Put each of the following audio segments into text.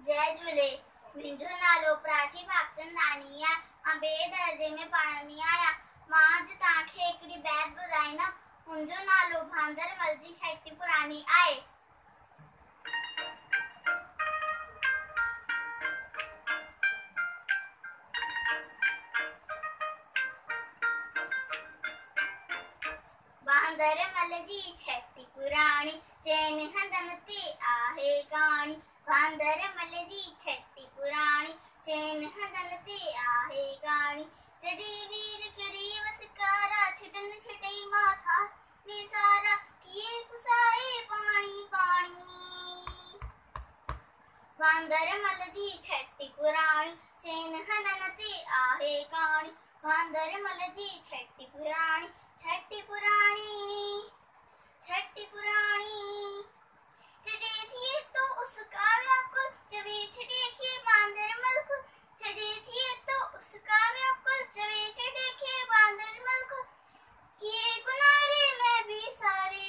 जय झूले। मुंहिंजो नालो प्राची भागचंदानी आहे। मां ॿिए दर्जे में पढ़ंदी आहियां। मां अॼु तव्हांखे हिकिड़ी बैत ॿुधाईंदमि। मुंहिंजो नालो भांदरमल जी छठी पुराणी आहे। भांदरमल जी छठी पुराणी चैन हंधन ते आहे कहाणी। भांदरमल जी छठी पुराणी चैन हंधन ते आहे कहाणी। जॾहिं वीर करे वसकारा छटन छटई माथा निसारा किए पुसाए पाणी पाणी। भांदरमल जी छठी पुराणी चैन हंधन ते आहे कहाणी। भांदरमल जी छठी पुराणी छठी पुराणी छठी पुराणी। चढ़े थिए तो उसका व्याकुल जवे छड़े खे भांदरमल को। चढ़े थिए तो उसका व्याकुल जवे छड़े खे भांदरमल को। किए गुनारे मैं भी सारे।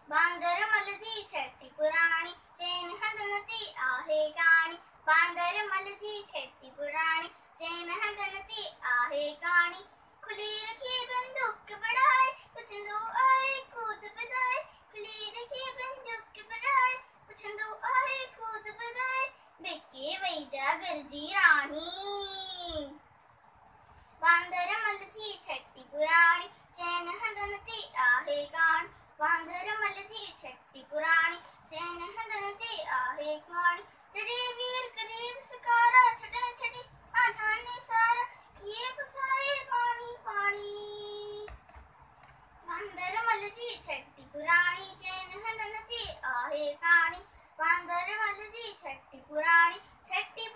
भांदरमल जी छठी पुराणी चैन हंधन ते आहे कहाणी। भांदरमल जी छठी पुराणी चैन हंधन ते आहे कहाणी। खुली रखी बंदूक बढ़ाए पुछंदो आए खुद बधाए। खुली रखी बंदूक बढ़ाए पुछंदो आए खुद बधाए। बेके वही जा गरजी राणी। भांदरमल जी छठी पुराणी चैन हंधन ते आहे कहाणी। भांदरमल जी छठी पुराणी चैन हंधन ते आहे कहाणी। जड़े वीर करे सकारा छटन छटी आधा निसारा किए पुसाए पानी पानी। भांदरमल जी छठी पुराणी चैन हंधन ते आहे कहाणी। भांदरमल जी छठी पुराणी छठी